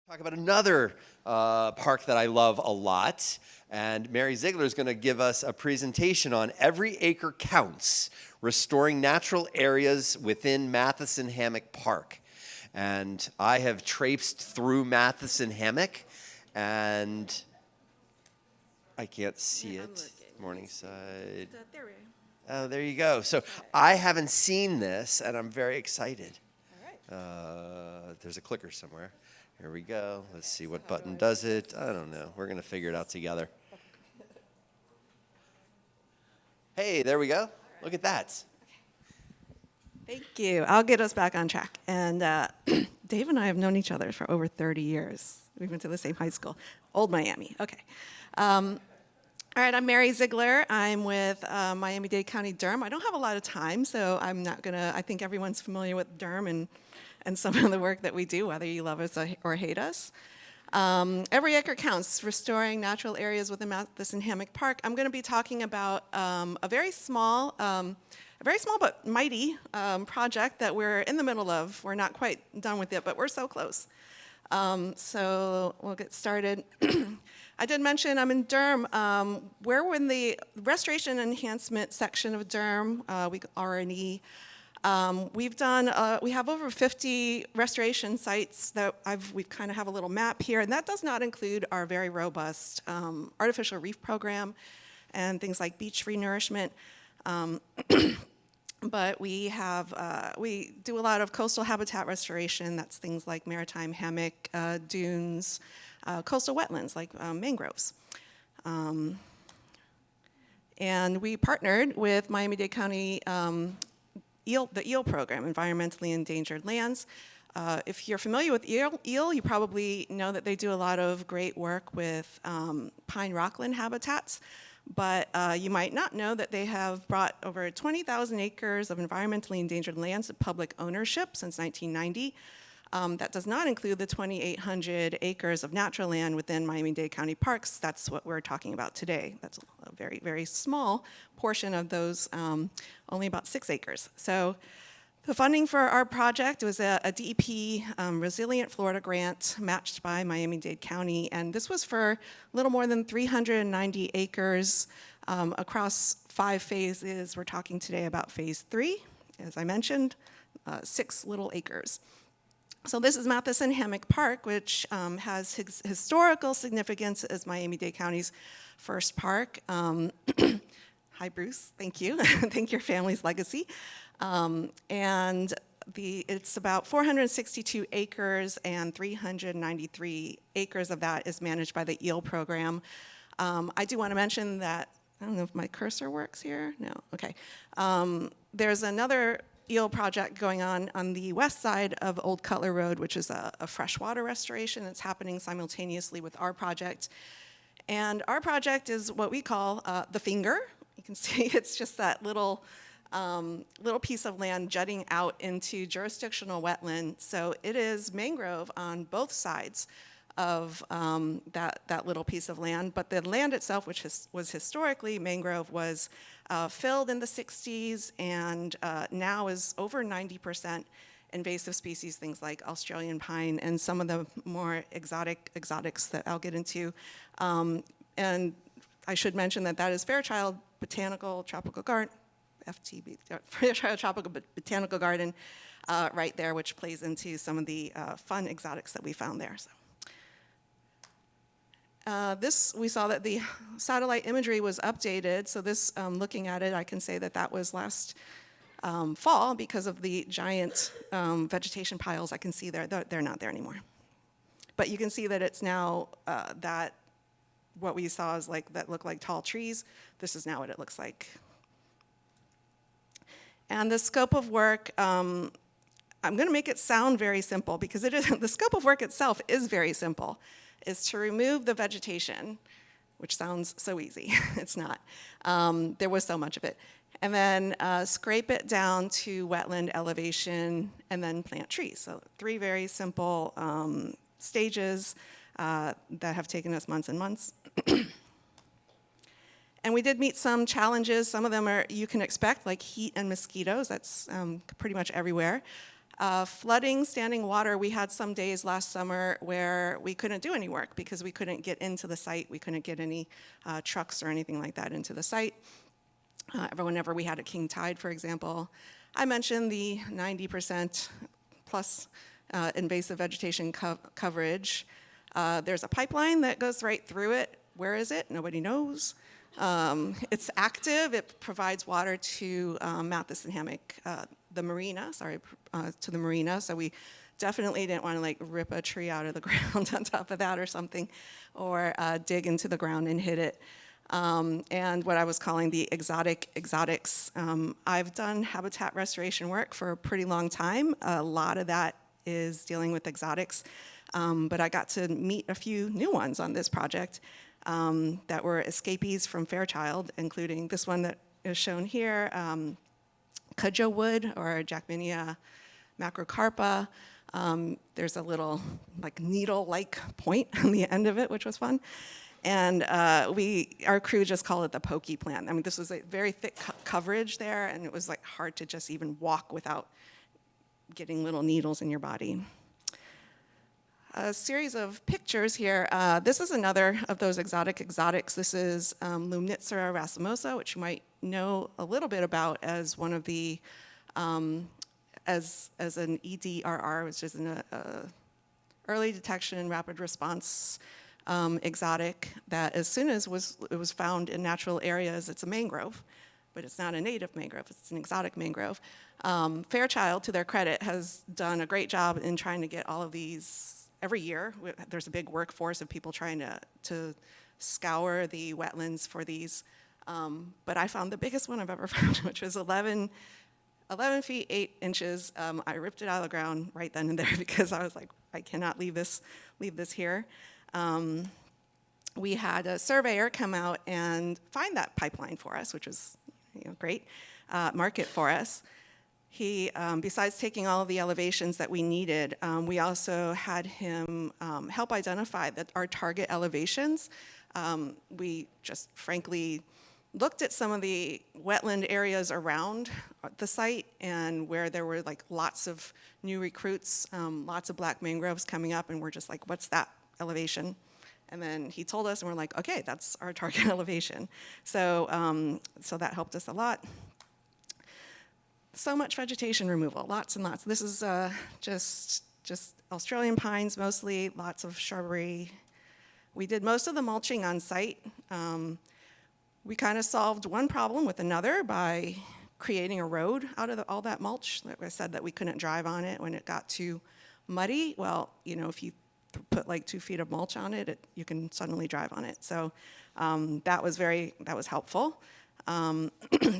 Talk about another park that I love a lot, and Mary Zigler is going to give us a presentation on Every Acre Counts, Restoring Natural Areas Within Matheson Hammock Park. And I have traipsed through Matheson Hammock, and I can't see it. Morningside. There we Oh, there you go. So I haven't seen this, and I'm very excited. All right. There's a clicker somewhere. Here we go. Let's see what button does it. I don't know. We're going to figure it out together. Hey, there we go. Look at that. Thank you. I'll get us back on track. And Dave and I have known each other for over 30 years. We went to the same high school. Old Miami. Okay. All right, I'm Mary Zigler. I'm with Miami-Dade County DERM. I don't have a lot of time, so I'm not going to, I think everyone's familiar with DERM and some of the work that we do, whether you love us or hate us. Every Acre Counts, Restoring Natural Areas Within Matheson Hammock Park. I'm going to be talking about a very small but mighty project that we're in the middle of. We're not quite done with it, but we're so close. So we'll get started. I did mention I'm in DERM. We're in the Restoration Enhancement section of DERM, R&E. We have over 50 restoration sites that we kind of have a little map here, and that does not include our very robust artificial reef program and things like beach renourishment. But we do a lot of coastal habitat restoration. That's things like maritime hammock, dunes, coastal wetlands like mangroves. And we partnered with Miami-Dade County the EEL program, Environmentally Endangered Lands. If you're familiar with EEL, you probably know that they do a lot of great work with pine rockland habitats, but you might not know that they have brought over 20,000 acres of environmentally endangered lands to public ownership since 1990. That does not include the 2,800 acres of natural land within Miami-Dade County parks. That's what we're talking about today. That's a very, very small portion of those, only about 6 acres. So the funding for our project was a DEP Resilient Florida grant matched by Miami-Dade County, and this was for a little more than 390 acres across 5 phases. We're talking today about phase 3, as I mentioned, 6 little acres. So this is Matheson Hammock Park, which has historical significance as Miami-Dade County's first park. Hi, Bruce. Thank you. Thank your family's legacy. And it's about 462 acres, and 393 acres of that is managed by the EEL program. I do want to mention that, I don't know if my cursor works here. No, okay. There's another EEL project going on the west side of Old Cutler Road, which is a freshwater restoration that's happening simultaneously with our project. And our project is what we call the finger. You can see it's just that little piece of land jutting out into jurisdictional wetland. So it is mangrove on both sides of that little piece of land. But the land itself, which was historically mangrove, was filled in the 60s and now is over 90% invasive species, things like Australian pine and some of the more exotics that I'll get into. And I should mention that is Fairchild Botanical Tropical Garden, FTB, Fairchild Tropical Botanical Garden, right there, which plays into some of the fun exotics that we found there. So. We saw that the satellite imagery was updated, so this, looking at it, I can say that was last fall because of the giant vegetation piles I can see there. They're not there anymore. But you can see that it's now that what we saw is that looked like tall trees. This is now what it looks like. And the scope of work, I'm going to make it sound very simple because it is, the scope of work itself is very simple. Is to remove the vegetation, which sounds so easy. It's not. There was so much of it. And then scrape it down to wetland elevation and then plant trees. So 3 very simple stages that have taken us months and months. And we did meet some challenges. Some of them you can expect, like heat and mosquitoes. That's pretty much everywhere. Flooding, standing water, we had some days last summer where we couldn't do any work because we couldn't get into the site. We couldn't get any trucks or anything like that into the site. Whenever we had a king tide, for example. I mentioned the 90% plus invasive vegetation coverage. There's a pipeline that goes right through it. Where is it? Nobody knows. It's active. It provides water to Matheson Hammock, the marina, to the marina. So we definitely didn't want to like rip a tree out of the ground on top of that or something, or dig into the ground and hit it. And what I was calling the exotics. I've done habitat restoration work for a pretty long time. A lot of that is dealing with exotics, but I got to meet a few new ones on this project that were escapees from Fairchild, including this one that is shown here, cudjoe wood, or Jackmania macrocarpa. There's a little like needle-like point on the end of it, which was fun. And our crew just called it the pokey plant. I mean, this was a very thick coverage there, and it was like hard to just even walk without getting little needles in your body. A series of pictures here. This is another of those exotics. This is Lumnitzer racemosa, which you might know a little bit about as one of the, as an EDRR, which is an early detection and rapid response exotic that as soon as it was found in natural areas, it's a mangrove, but it's not a native mangrove, it's an exotic mangrove. Fairchild, to their credit, has done a great job in trying to get all of these every year. There's a big workforce of people trying to scour the wetlands for these. But I found the biggest one I've ever found, which was 11 feet 8 inches. I ripped it out of the ground right then and there because I was like, I cannot leave this here. We had a surveyor come out and find that pipeline for us, which was great, mark it for us. He, besides taking all of the elevations that we needed, we also had him help identify our target elevations. We just frankly looked at some of the wetland areas around the site and where there were like lots of new recruits, lots of black mangroves coming up, and we're just like, what's that elevation? And then he told us, and we're like, okay, that's our target elevation. So, so that helped us a lot. So much vegetation removal, lots and lots. This is just Australian pines mostly, lots of shrubbery. We did most of the mulching on site. We kind of solved one problem with another by creating a road out of all that mulch. Like I said, that we couldn't drive on it when it got too muddy. Well, if you put like 2 feet of mulch on it, you can suddenly drive on it. So that was helpful.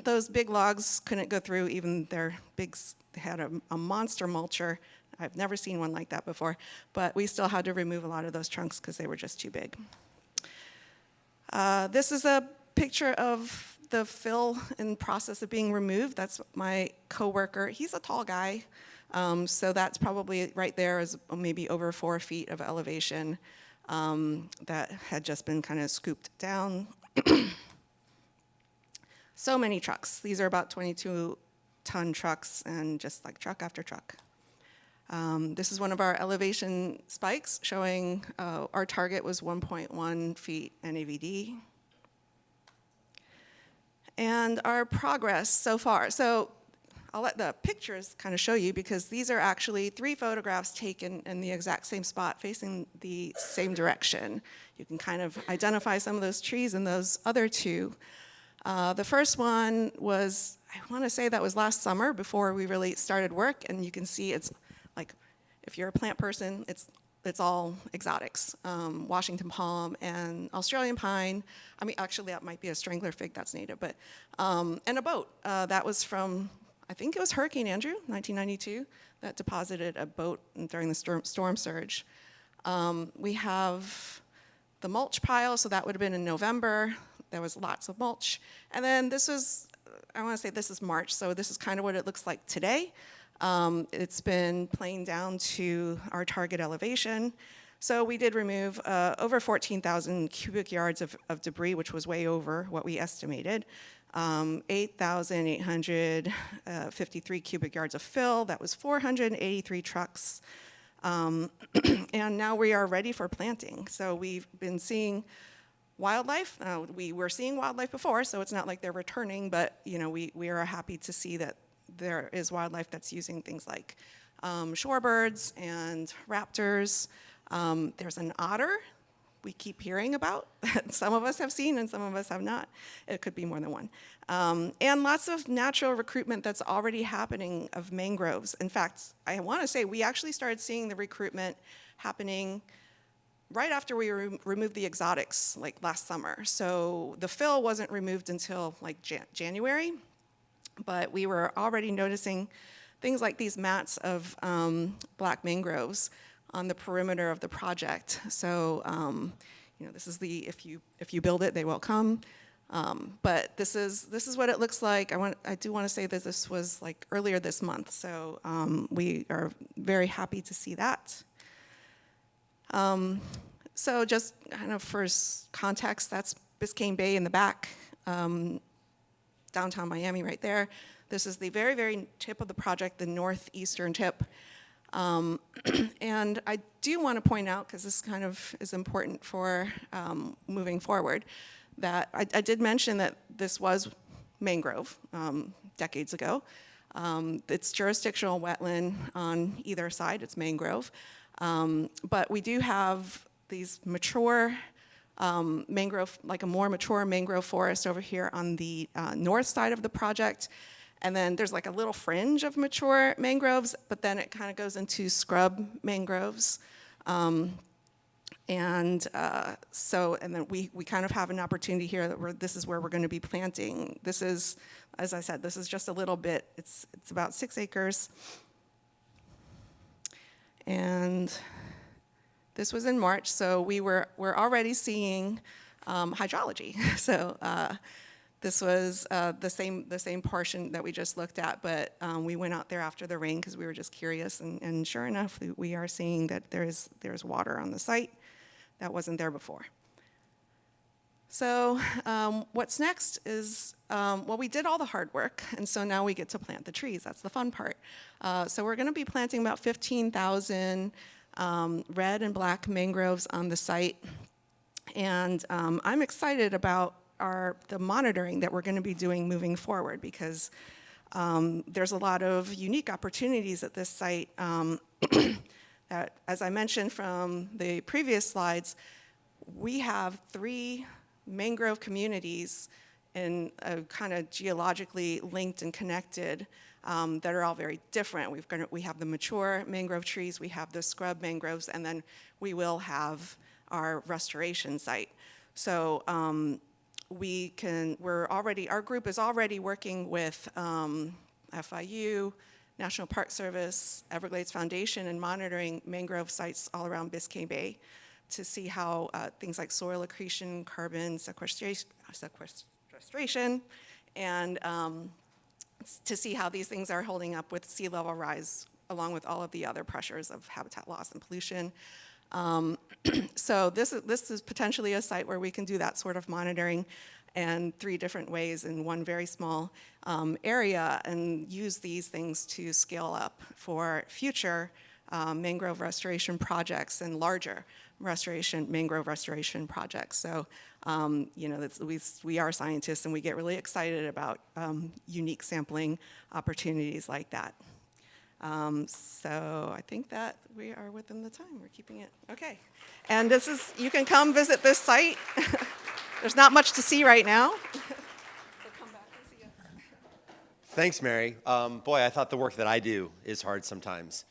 Those big logs couldn't go through, even they had a monster mulcher. I've never seen one like that before, but we still had to remove a lot of those trunks because they were just too big. This is a picture of the fill in process of being removed. That's my coworker. He's a tall guy, so that's probably right there is maybe over 4 feet of elevation that had just been kind of scooped down. So many trucks. These are about 22-ton trucks, and just like truck after truck. This is one of our elevation spikes showing our target was 1.1 feet NAVD. And our progress so far. So I'll let the pictures kind of show you, because these are actually 3 photographs taken in the exact same spot facing the same direction. You can kind of identify some of those trees in those other 2. The first one was, I want to say that was last summer before we really started work, and you can see it's like, if you're a plant person, it's all exotics, Washington palm and Australian pine. I mean, actually that might be a strangler fig, that's native, but, and a boat. That was from, I think it was Hurricane Andrew, 1992, that deposited a boat during the storm surge. We have the mulch pile, so that would have been in November. There was lots of mulch. And then this was, I want to say this is March, so this is kind of what it looks like today. It's been planed down to our target elevation. So we did remove over 14,000 cubic yards of debris, which was way over what we estimated. 8,853 cubic yards of fill. That was 483 trucks. And now we are ready for planting. So we've been seeing wildlife. We were seeing wildlife before, so it's not like they're returning, but we are happy to see that there is wildlife that's using things like shorebirds and raptors. There's an otter we keep hearing about that some of us have seen and some of us have not. It could be more than one. And lots of natural recruitment that's already happening of mangroves. In fact, I want to say we actually started seeing the recruitment happening right after we removed the exotics, like last summer. So the fill wasn't removed until like January, but we were already noticing things like these mats of black mangroves on the perimeter of the project. So, this is the if you build it, they will come. But this is what it looks like. I do want to say that this was like earlier this month. So we are very happy to see that. So just kind of for context, that's Biscayne Bay in the back, downtown Miami right there. This is the very, very tip of the project, the northeastern tip. And I do want to point out, because this kind of is important for moving forward, that I did mention that this was mangrove decades ago. It's jurisdictional wetland on either side, it's mangrove. But we do have these mature mangrove, like a more mature mangrove forest over here on the north side of the project. And then there's like a little fringe of mature mangroves, but then it kind of goes into scrub mangroves. And then we kind of have an opportunity here that this is where we're going to be planting. This is, as I said, this is just a little bit. It's about 6 acres. And this was in March, so we're already seeing hydrology. So this was the same portion that we just looked at, but we went out there after the rain because we were just curious, and sure enough, we are seeing that there's water on the site that wasn't there before. So what's next is, we did all the hard work, and so now we get to plant the trees. That's the fun part. So we're going to be planting about 15,000 red and black mangroves on the site, and I'm excited about the monitoring that we're going to be doing moving forward, because there's a lot of unique opportunities at this site that, as I mentioned from the previous slides, we have 3 mangrove communities and kind of geologically linked and connected that are all very different. We have the mature mangrove trees, we have the scrub mangroves, and then we will have our restoration site. So our group is already working with FIU, National Park Service, Everglades Foundation, and monitoring mangrove sites all around Biscayne Bay to see how things like soil accretion, carbon sequestration, and to see how these things are holding up with sea level rise, along with all of the other pressures of habitat loss and pollution. So this is potentially a site where we can do that sort of monitoring in 3 different ways in one very small area, and use these things to scale up for future mangrove restoration projects and larger mangrove restoration projects. So, we are scientists, and we get really excited about unique sampling opportunities like that. So I think that we are within the time. We're keeping it. Okay. And you can come visit this site. There's not much to see right now. So come back and see us. Thanks, Mary. Boy, I thought the work that I do is hard sometimes.